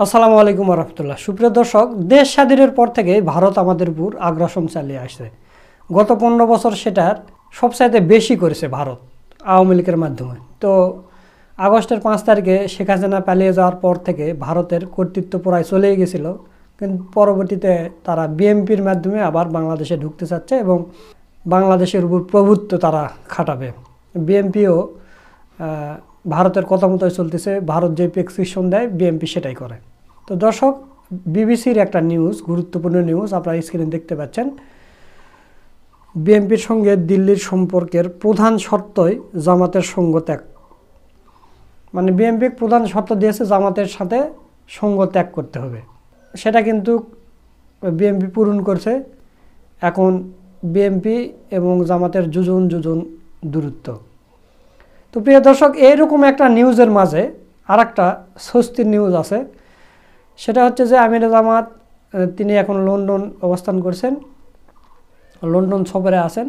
আসসালামু আলাইকুম রহমতুল্লাহ। সুপ্রিয় দর্শক, দেশ স্বাধীনের পর থেকে ভারত আমাদের উপর আগ্রাসন চালিয়ে আসছে। গত 15 বছর সেটার সবচাইতে বেশি করেছে ভারত আওয়ামী লীগের মাধ্যমে। তো আগস্টের 5 তারিখে শেখ হাসিনা পালিয়ে যাওয়ার পর থেকে ভারতের কর্তৃত্ব প্রায় চলেই গেছিল, কিন্তু পরবর্তীতে তারা বিএনপির মাধ্যমে আবার বাংলাদেশে ঢুকতে চাচ্ছে এবং বাংলাদেশের উপর প্রভুত্ব তারা খাটাবে। বিএনপিও ভারতের কথা মতোই চলতেছে, ভারত যে প্রেসক্রিপশন দেয় বিএনপি সেটাই করে। তো দর্শক, বিবিসির একটা নিউজ, গুরুত্বপূর্ণ নিউজ আপনারা স্ক্রিনে দেখতে পাচ্ছেন। বিএনপির সঙ্গে দিল্লির সম্পর্কের প্রধান শর্তই জামাতের সঙ্গ ত্যাগ। মানে বিএনপি প্রধান শর্ত দিয়েছে জামাতের সাথে সঙ্গ ত্যাগ করতে হবে, সেটা কিন্তু বিএনপি পূরণ করছে। এখন বিএনপি এবং জামাতের যোজন দূরত্ব। তো প্রিয় দর্শক, এইরকম একটা নিউজের মাঝে আর একটা স্বস্তির নিউজ আছে। সেটা হচ্ছে যে আমির জামাত তিনি এখন লন্ডন অবস্থান করছেন, লন্ডন সফরে আছেন।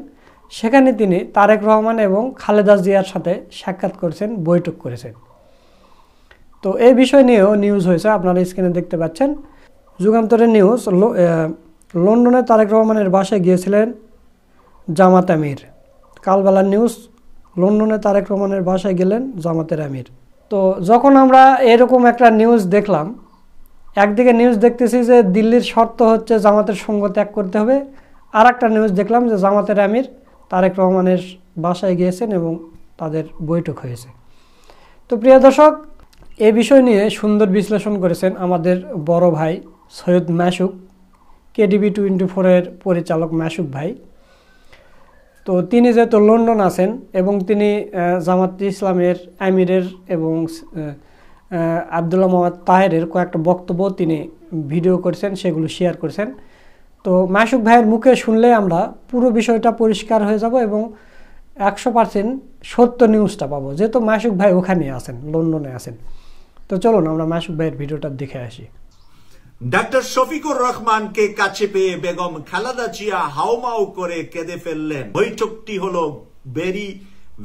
সেখানে তিনি তারেক রহমান এবং খালেদা জিয়ার সাথে সাক্ষাৎ করেছেন, বৈঠক করেছেন। তো এই বিষয় নিয়েও নিউজ হয়েছে, আপনারা স্ক্রিনে দেখতে পাচ্ছেন। যুগান্তরের নিউজ, লন্ডনে তারেক রহমানের বাসায় গিয়েছিলেন জামাত আমির। কালবেলার নিউজ, লন্ডনে তারেক রহমানের বাসায় গেলেন জামাতের আমির। তো যখন আমরা এরকম একটা নিউজ দেখলাম, একদিকে নিউজ দেখতেছি যে দিল্লির শর্ত হচ্ছে জামাতের সঙ্গ ত্যাগ করতে হবে, আর একটা নিউজ দেখলাম যে জামাতের আমির তারেক রহমানের বাসায় গিয়েছেন এবং তাদের বৈঠক হয়েছে। তো প্রিয় দর্শক, এই বিষয় নিয়ে সুন্দর বিশ্লেষণ করেছেন আমাদের বড় ভাই সৈয়দ মাসুক, কেডিবি 24-এর পরিচালক মাসুক ভাই। তো তিনি যেহেতু লন্ডন আছেন এবং তিনি জামাত ইসলামের আমিরের এবং আব্দুল্লাহ মোহাম্মদ তাহেরের কয়েকটা বক্তব্য তিনি ভিডিও করেছেন, সেগুলো শেয়ার করেছেন। তো মাসুক ভাইয়ের মুখে শুনলে আমরা পুরো বিষয়টা পরিষ্কার হয়ে যাব এবং 100% সত্য নিউজটা পাবো, যেহেতু মাসুক ভাই ওখানে আছেন, লন্ডনে আছেন। তো চলুন আমরা মাসুক ভাইয়ের ভিডিওটা দেখে আসি। ডাক্তার শফিকুর রহমানকে কাছে পেয়ে বেগম খালেদা জিয়া হাউমাউ করে কেঁদে ফেললেন। বৈঠকটি হলো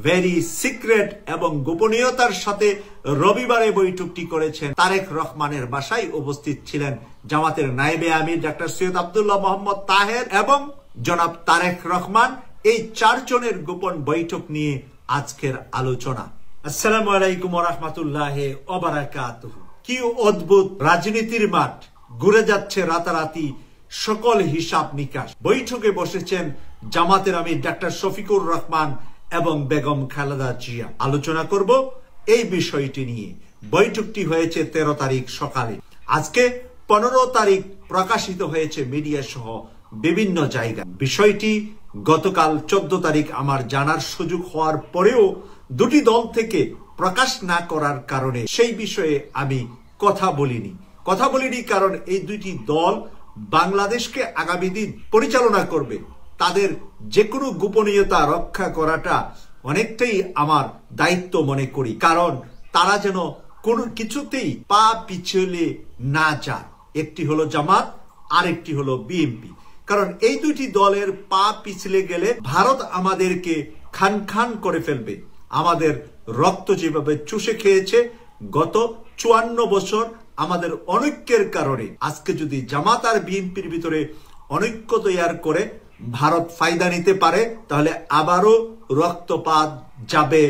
ভেরি সিক্রেট এবং গোপনীয়তার সাথে রবিবারে বৈঠকটি করেছেন। তারেক রহমানের বাসায় উপস্থিত ছিলেন জামাতের নায়েবে আমির ডাক্তার সৈয়দ আব্দুল্লাহ মোহাম্মদ তাহের এবং জনাব তারেক রহমান। এই 4 জনের গোপন বৈঠক নিয়ে আজকের আলোচনা। আসসালামু আলাইকুম ওয়া রাহমাতুল্লাহি ওয়া বারাকাতুহু। কি অদ্ভুত রাজনীতির মাঠ, ঘুরে যাচ্ছে রাতারাতি সকল হিসাব নিকাশ। বৈঠকে বসেছেন জামাতের আমির ডাক্তার শফিকুর রহমান এবং বেগম খালেদা জিয়া। আলোচনা করব এই বিষয়টি নিয়ে। বৈঠকটি হয়েছে 13 তারিখ সকালে। আজকে 15 তারিখ প্রকাশিত হয়েছে মিডিয়া সহ বিভিন্ন জায়গায়। বিষয়টি গতকাল 14 তারিখ আমার জানার সুযোগ হওয়ার পরেও দুটি দল থেকে প্রকাশ না করার কারণে সেই বিষয়ে আমি কথা বলিনি কারণ এই দুইটি দল বাংলাদেশকে আগামী দিন পরিচালনা করবে। তাদের যে কোনো গোপনীয়তা রক্ষা করাটা অনেকটাই আমার দায়িত্ব মনে করি, কারণ তারা যেন কোনো কিছুতেই পা পিছলে না যায়। একটি হলো জামাত, আরেকটি হলো বিএনপি। কারণ এই দুইটি দলের পা পিছলে গেলে ভারত আমাদেরকে খান করে ফেলবে। আমাদের রক্ত যেভাবে চুষে খেয়েছে গত 54 বছর আমাদের অনৈক্যের কারণে, আজকে যদি জামাত আর বিএনপির ভিতরে অনৈক্য তৈরি করে ভারত ফায়দা নিতে পারে, তাহলে আবারও রক্তপাত যাবে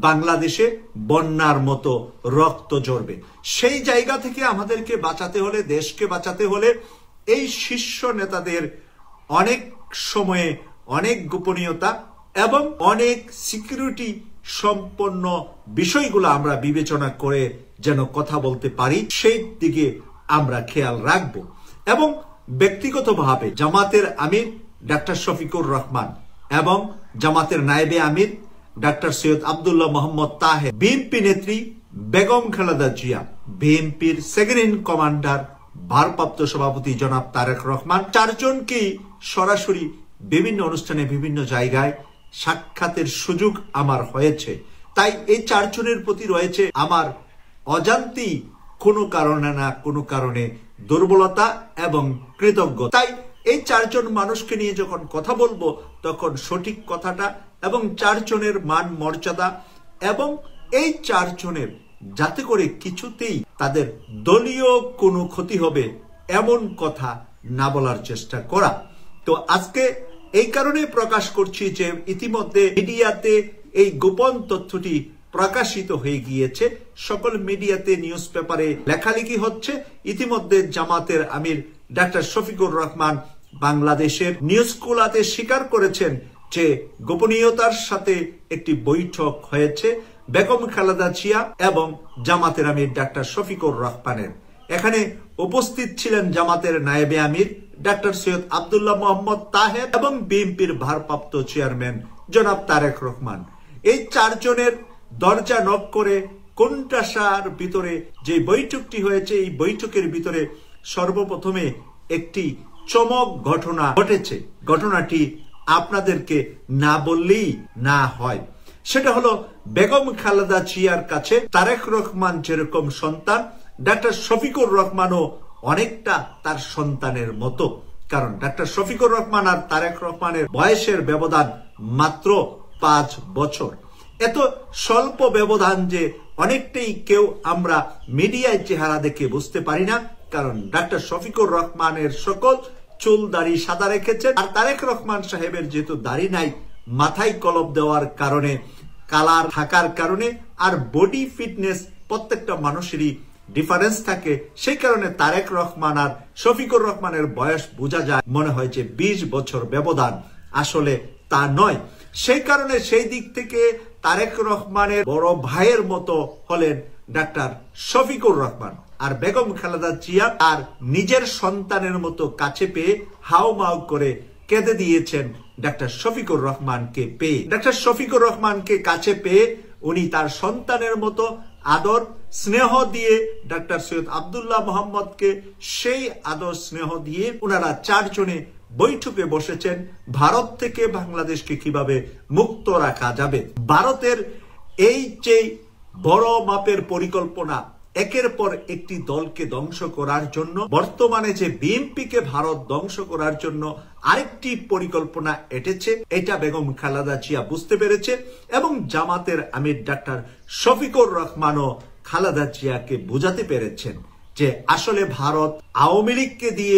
বাংলাদেশে, বন্যার মতো রক্ত ঝরবে। সেই জায়গা থেকে আমাদেরকে বাঁচাতে হলে, দেশকে বাঁচাতে হলে এই শীর্ষ নেতাদের অনেক সময়ে অনেক গোপনীয়তা এবং অনেক সিকিউরিটি সম্পন্ন বিষয়গুলো আমরা বিবেচনা করে যেন কথা বলতে পারি, সেই দিকে আমরা খেয়াল রাখবো। এবং ব্যক্তিগতভাবে জামাতের আমির ডাক্তার শফিকুর রহমান এবং জামাতের নায়েবে আমির ডাক্তার সৈয়দ আব্দুল্লাহ মোহাম্মদ তাহের, বিএনপি নেত্রী বেগম খালেদা জিয়া, বিএনপির সেকেন্ড ইন কমান্ডার ভারপ্রাপ্ত সভাপতি জনাব তারেক রহমান, 4 জনকেই সরাসরি বিভিন্ন অনুষ্ঠানে বিভিন্ন জায়গায় সাক্ষাতের সুযোগ আমার হয়েছে। তাই এই 4 জনের প্রতি রয়েছে আমার অজান্তেই কোনো কারণে না কোনো কারণে দুর্বলতা এবং কৃতজ্ঞতা। তাই এই 4 জন মানুষকে নিয়ে যখন কথা বলবো তখন সঠিক কথাটা এবং 4 জনের মান মর্যাদা এবং এই 4 জনের যাতে করে কিছুতেই তাদের দলীয় কোনো ক্ষতি হবে এমন কথা না বলার চেষ্টা করা। তো আজকে এই কারণে প্রকাশ করছি যে ইতিমধ্যে মিডিয়াতে এই গোপন তথ্যটি প্রকাশিত হয়ে গিয়েছে, সকল মিডিয়াতে নিউজ পেপারে লেখালেখি হচ্ছে। ইতিমধ্যে জামাতের আমির ডাক্তার শফিকুর রহমান বাংলাদেশের নিউজগুলাতে স্বীকার করেছেন যে গোপনীয়তার সাথে একটি বৈঠক হয়েছে বেগম খালেদা জিয়া এবং জামাতের আমির ডাক্তার শফিকুর রহমানের। এখানে উপস্থিত ছিলেন জামাতের নায়েবে আমির ডাক্তার সৈয়দ আব্দুল্লাহ মোহাম্মদ তাহের এবং বিএনপির ভারপ্রাপ্ত চেয়ারম্যান জনাব তারেক রহমান। এই চারজনের দরজা নক করে কোনটাসার ভিতরে যে বৈঠকটি হয়েছে, এই বৈঠকের ভিতরে সর্বপ্রথমে একটি চমক ঘটনা ঘটেছে। ঘটনাটি আপনাদেরকে না বললেই না হয়। সেটা হলো বেগম খালেদা জিয়ার কাছে তারেক রহমান যেরকম সন্তান, ডাক্তার শফিকুর রহমানও অনেকটা তার সন্তানের মতো। কারণ ডাক্তার শফিকুর রহমান আর তারেক রহমানের বয়সের ব্যবধান মাত্র 5 বছর। এত স্বল্প ব্যবধান যে অনেকটাই কেউ আমরা মিডিয়ায় চেহারা দেখে বুঝতে পারি না। কারণ ডাক্তার শফিকুর রহমানের সকল চুল দাড়ি সাদা রেখেছেন, আর তারেক রহমান সাহেবের যেহেতু দাড়ি নাই, মাথায় কলপ দেওয়ার কারণে, কালার থাকার কারণে আর বডি ফিটনেস প্রত্যেকটা মানুষেরই ডিফারেন্স থাকে, সেই কারণে তারেক রহমান আর শফিকুর রহমানের বয়স বোঝা যায় মনে হয় যে 20 বছর ব্যবধান, আসলে তা নয়। সেই কারণে সেই দিক থেকে তারেক রহমানের বড় ভাইয়ের মতো হলেন ডাক্তার শফিকুর রহমান, আর বেগম খালেদা জিয়া আর নিজের সন্তানের মতো কাছে পেয়ে হাউমাউ করে কেঁদে দিয়েছেন ডাক্তার শফিকুর রহমানকে পেয়ে। ডাক্তার শফিকুর রহমানকে কাছে পেয়ে উনি তার সন্তানের মতো আদর স্নেহ দিয়ে ডাক্তার সৈয়দ আব্দুল্লাহ মোহাম্মদকে সেই আদর স্নেহ দিয়ে ওনারা চারজনে বৈঠকে বসেছেন ভারত থেকে বাংলাদেশকে কিভাবে মুক্ত রাখা যাবে। ভারতের এই যে বড় মাপের পরিকল্পনা, একের পর একটি দলকে ধ্বংস করার জন্য, বর্তমানে যে বিএনপিকে ভারত ধ্বংস করার জন্য আরেকটি পরিকল্পনা এঁটেছে, এটা বেগম খালেদা জিয়া বুঝতে পেরেছে এবং জামাতের আমির ডাক্তার শফিকুর রহমানও খালেদা জিয়াকে বোঝাতে পেরেছেন যে আসলে ভারত আওয়ামী লীগকে দিয়ে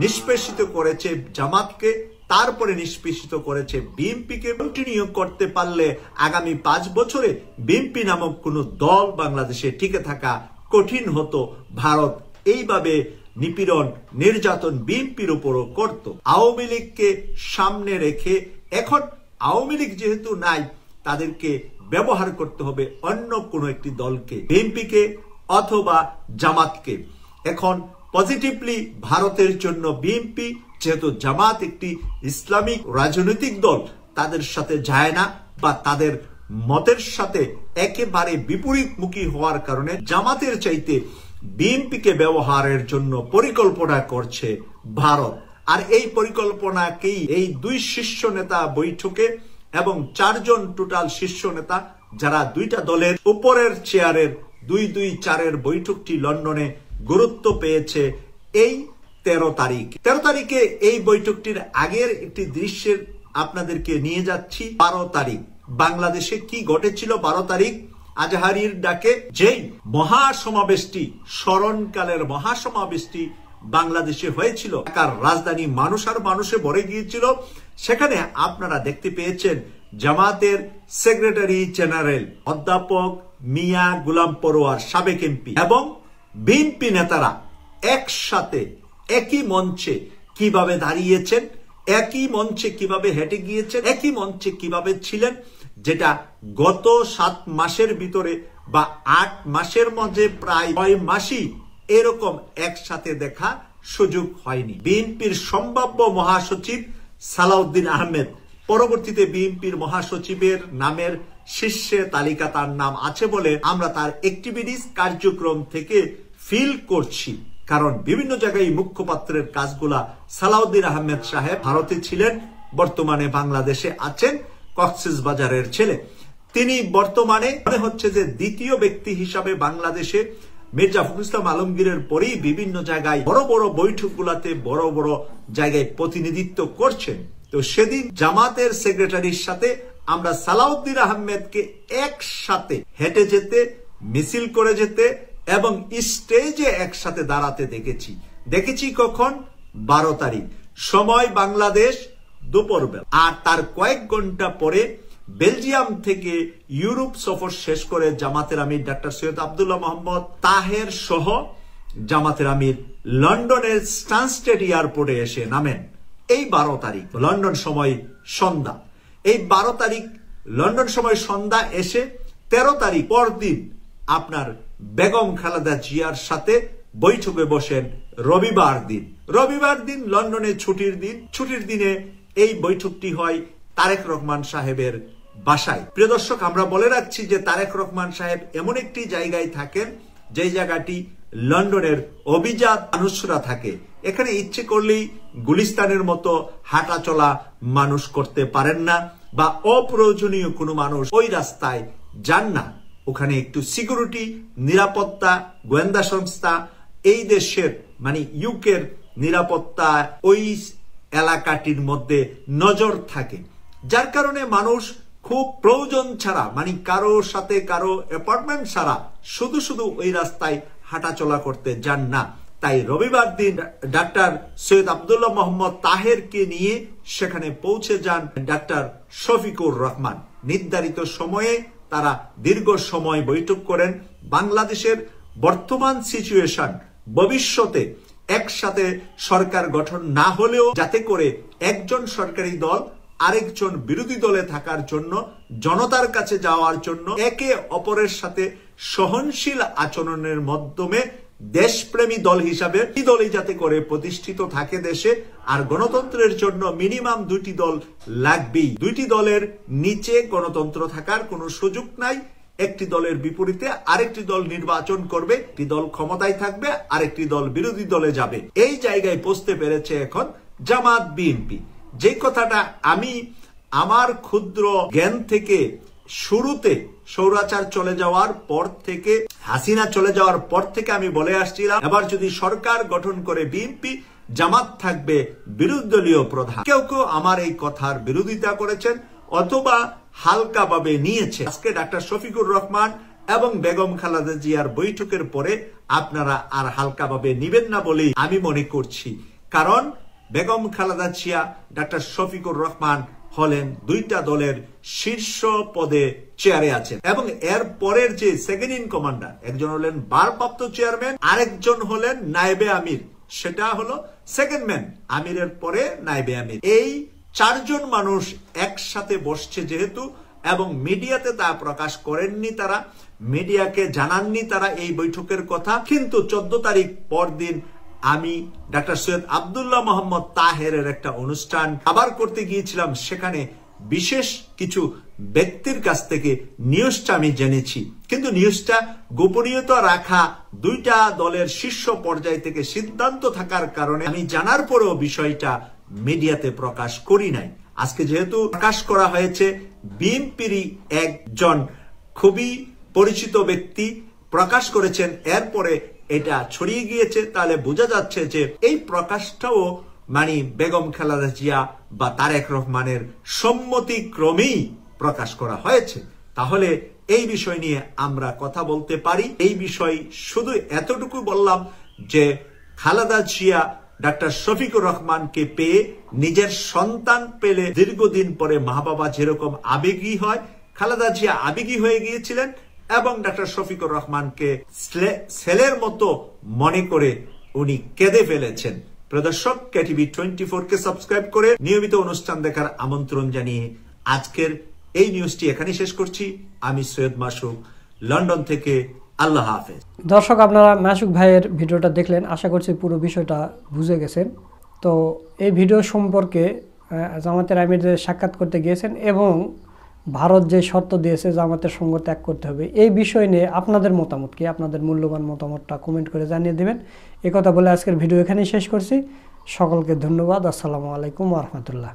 নিষ্পেষিত করেছে জামাতকে, তারপরে নিষ্পেষিত করেছে বিএনপিকে। কন্টিনিউ করতে পারলে আগামী 5 বছরে বিএনপি নামক কোন দল বাংলাদেশে টিকে থাকা কঠিন হতো। ভারত এইভাবে নিপীড়ন নির্যাতন বিএনপির উপরও করত। আওয়ামী লীগকে সামনে রেখে এখন আওয়ামী লীগ যেহেতু নাই, তাদেরকে ব্যবহার করতে হবে অন্য কোন একটি দলকে, বিএনপিকে অথবা জামাতকে। এখন পজিটিভলি ভারতের জন্য বিএনপি, যেহেতু জামাত একটি ইসলামিক রাজনৈতিক দল, তাদের সাথে যায় না বা তাদের মতের সাথে একেবারে বিপরীতমুখী হওয়ার কারণে জামাতের চাইতে বিএনপিকে ব্যবহারের জন্য পরিকল্পনা করছে ভারত। আর এই পরিকল্পনাকেই এই 2 শীর্ষ নেতা বৈঠকে এবং 4 জন টোটাল শীর্ষ নেতা যারা 2টা দলের উপরের চেয়ারের 2-2-4 বৈঠকটি লন্ডনে গুরুত্ব পেয়েছে এই 13 তারিখে। এই বৈঠকটির আগের একটি দৃশ্যের আপনাদেরকে নিয়ে যাচ্ছি। 12 তারিখ বাংলাদেশে কি ঘটেছিল। 12 তারিখ আজহারির ডাকে যেই মহাসমাবেশটি, স্মরণকালের মহাসমাবেশটি বাংলাদেশে হয়েছিল, ঢাকার রাজধানী মানুষ আর মানুষে ভরে গিয়েছিল। সেখানে আপনারা দেখতে পেয়েছেন জামাতের সেক্রেটারি জেনারেল অধ্যাপক মিয়া গোলাম পরোয়ার, সাবেক এমপি, এবং বিএনপি নেতারা একসাথে একই মঞ্চে কিভাবে দাঁড়িয়েছেন, একই মঞ্চে কিভাবে হেঁটে গিয়েছেন, একই মঞ্চে কিভাবে ছিলেন, যেটা গত 7 মাসের ভিতরে বা 8 মাসের মধ্যে প্রায় 6 মাসই এরকম একসাথে দেখা সুযোগ হয়নি। বিএনপির সম্ভাব্য মহাসচিব সালাউদ্দিন আহমেদ, পরবর্তীতে বিএনপির মহাসচিবের নামের শীর্ষে তালিকা তার নাম আছে বলে আমরা তার অ্যাক্টিভিটিস কার্যক্রম থেকে ফিল করছি। কারণ বিভিন্ন জায়গায় মুখপাত্রের কাজগুলা সালাউদ্দিন আহমেদ সাহেব ভারতে ছিলেন, বর্তমানে বাংলাদেশে আছেন, কক্সবাজারের ছেলে। তিনি বর্তমানে মনে হচ্ছে যে দ্বিতীয় ব্যক্তি হিসাবে বাংলাদেশে মির্জা ফখরুল ইসলাম আলমগীরের পরেই বিভিন্ন জায়গায় বড় বড় বৈঠকগুলাতে বড় বড় জায়গায় প্রতিনিধিত্ব করছেন। তো সেদিন জামাতের সেক্রেটারির সাথে আমরা সালাউদ্দিন আহমেদকে একসাথে হেঁটে যেতে, মিছিল করে যেতে এবং স্টেজে একসাথে দাঁড়াতে দেখেছি কখন? 12 তারিখ, সময় বাংলাদেশ দুপুরবেলা। আর তার কয়েক ঘন্টা পরে বেলজিয়াম থেকে ইউরোপ সফর শেষ করে জামাতের আমির ডাক্তার সৈয়দ আব্দুল্লাহ মোহাম্মদ তাহের সহ জামাতের আমির লন্ডনের স্টানস্টেড এয়ারপোর্টে এসে নামেন এই 12 তারিখ লন্ডন সময় সন্ধ্যা। এই 12 তারিখ লন্ডন সময় সন্ধ্যা এসে 13 তারিখ পরদিন আপনার বেগম খালেদা জিয়ার সাথে বৈঠকে বসেন রবিবার দিন লন্ডনে ছুটির দিনে এই বৈঠকটি হয় তারেক রহমান সাহেবের বাসায়। প্রিয় দর্শক, আমরা বলে রাখছি যে তারেক রহমান সাহেব এমন একটি জায়গায় থাকেন যে জায়গাটি লন্ডনের অভিজাত মানুষরা থাকে। এখানে ইচ্ছে করলেই গুলিস্তানের মতো হাঁটা চলা মানুষ করতে পারেন না, বা অপ্রয়োজনীয় কোনো মানুষ ওই রাস্তায় যান না। ওখানে একটু সিকিউরিটি, নিরাপত্তা, গোয়েন্দা সংস্থা, এই দেশের মানে ইউকের নিরাপত্তা ওই এলাকাটির মধ্যে নজর থাকে, যার কারণে মানুষ খুব প্রয়োজন ছাড়া মানে কারো সাথে কারো অ্যাপার্টমেন্ট ছাড়া শুধু ওই রাস্তায় হাঁটাচলা করতে যান না। তাই রবিবার দিন ডাক্তার সৈয়দ আব্দুল্লাহ মোহাম্মদ তাহেরকে নিয়ে সেখানে পৌঁছে যান ডাক্তার শফিকুর রহমান। নির্ধারিত সময়ে তারা দীর্ঘ সময় বৈঠক করেন। বাংলাদেশের বর্তমান সিচুয়েশন, ভবিষ্যতে একসাথে সরকার গঠন না হলেও যাতে করে একজন সরকারি দল আরেকজন বিরোধী দলে থাকার জন্য, জনতার কাছে যাওয়ার জন্য একে অপরের সাথে সহনশীল আচরণের মাধ্যমে দেশপ্রেমী দল হিসাবে দলই যাতে করে প্রতিষ্ঠিত থাকে দেশে। আর গণতন্ত্রের জন্য মিনিমাম 2টি দল লাগবেই। 2টি দলের নিচে গণতন্ত্র থাকার কোনো সুযোগ নাই। একটি দলের বিপরীতে আরেকটি দল নির্বাচন করবে, একটি দল ক্ষমতায় থাকবে, আরেকটি দল বিরোধী দলে যাবে। এই জায়গায় পৌঁছতে পেরেছে এখন জামাত বিএনপি। যে কথাটা আমি আমার ক্ষুদ্র জ্ঞান থেকে শুরুতে স্বৈরাচার চলে যাওয়ার পর থেকে, হাসিনা চলে যাওয়ার পর থেকে আমি বলে আসছিলাম, এবার যদি সরকার গঠন করে বিএনপি, জামাত থাকবে বিরোধী দলীয় প্রধান। কেউ আমার এই কথার বিরোধিতা করেছেন অথবা হালকাভাবে নিয়েছে। আজকে ডাক্তার শফিকুর রহমান এবং বেগম খালেদা জিয়ার বৈঠকের পরে আপনারা আর হালকাভাবে নিবেন না বলেই আমি মনে করছি। কারণ বেগম খালেদা জিয়া, ডাক্তার শফিকুর রহমান হলেন 2টা দলের শীর্ষ পদে চেয়ারে আছেন, এবং এর পরের যে সেকেন্ড ইন কমান্ডার, একজন হলেন ভারপ্রাপ্ত চেয়ারম্যান, আরেকজন হলেন নায়েবে আমির, সেটা হলো সেকেন্ড ম্যান, আমিরের পরে নায়েবে আমির। এই 4 জন মানুষ একসাথে বসছে যেহেতু, এবং মিডিয়াতে তা প্রকাশ করেননি, তারা মিডিয়াকে জানাননি তারা এই বৈঠকের কথা। কিন্তু 14 তারিখ পরদিন আমি ডাক্তার সৈয়দ আব্দুল্লাহ মোহাম্মদ তাহেরের একটা অনুষ্ঠান আবার করতে গিয়েছিলাম। সেখানে বিশেষ কিছু ব্যক্তির কাছ থেকে নিউজটা আমি জেনেছি, কিন্তু নিউজটা গোপনীয়তা রাখা 2টা দলের শীর্ষ পর্যায় থেকে সিদ্ধান্ত থাকার কারণে আমি জানার পরেও বিষয়টা মিডিয়াতে প্রকাশ করি নাই। আজকে যেহেতু প্রকাশ করা হয়েছে, বিএনপিরই একজন খুবই পরিচিত ব্যক্তি প্রকাশ করেছেন, এরপরে এটা ছড়িয়ে গিয়েছে, তাহলে বোঝা যাচ্ছে যে এই প্রকাশটাও মানে বেগম খালেদা জিয়া বা তারেক রহমানের সম্মতিক্রমেই প্রকাশ করা হয়েছে। তাহলে এই বিষয় নিয়ে আমরা কথা বলতে পারি। এই বিষয় শুধু এতটুকু বললাম যে খালেদা জিয়া ডাক্তার শফিকুর রহমানকে পেয়ে নিজের সন্তান পেলে দীর্ঘদিন পরে মা বাবা যেরকম আবেগী হয়, খালেদা জিয়া আবেগী হয়ে গিয়েছিলেন এবং ডাক্তার শফিকুর রহমানকে ছেলের মতো মনে করে উনি কেঁদে ফেলেছেন। প্রদর্শক, কেটিভি 24 কে সাবস্ক্রাইব করে নিয়মিত অনুষ্ঠান দেখার আমন্ত্রণ জানিয়ে আজকের এই নিউজটি এখানেই শেষ করছি। আমি সৈয়দ মাসুক, লন্ডন থেকে। আল্লাহ হাফেজ। দর্শক, আপনারা মাসুক ভাইয়ের ভিডিওটা দেখলেন, আশা করছি পুরো বিষয়টা বুঝে গেছেন। তো এই ভিডিও সম্পর্কে জামাতের আমিরদের সাক্ষাৎ করতে গিয়েছেন এবং ভারত যে শর্ত দিয়েছে জামাতের সঙ্গ ত্যাগ করতে হবে, এই বিষয় নিয়ে আপনাদের মতামত কি? আপনাদের মূল্যবান মতামতটা কমেন্ট করে জানিয়ে দেবেন। এই কথা বলে আজকের ভিডিও এখানেই শেষ করছি। সকলকে ধন্যবাদ। আসসালামু আলাইকুম ওয়া রাহমাতুল্লাহ।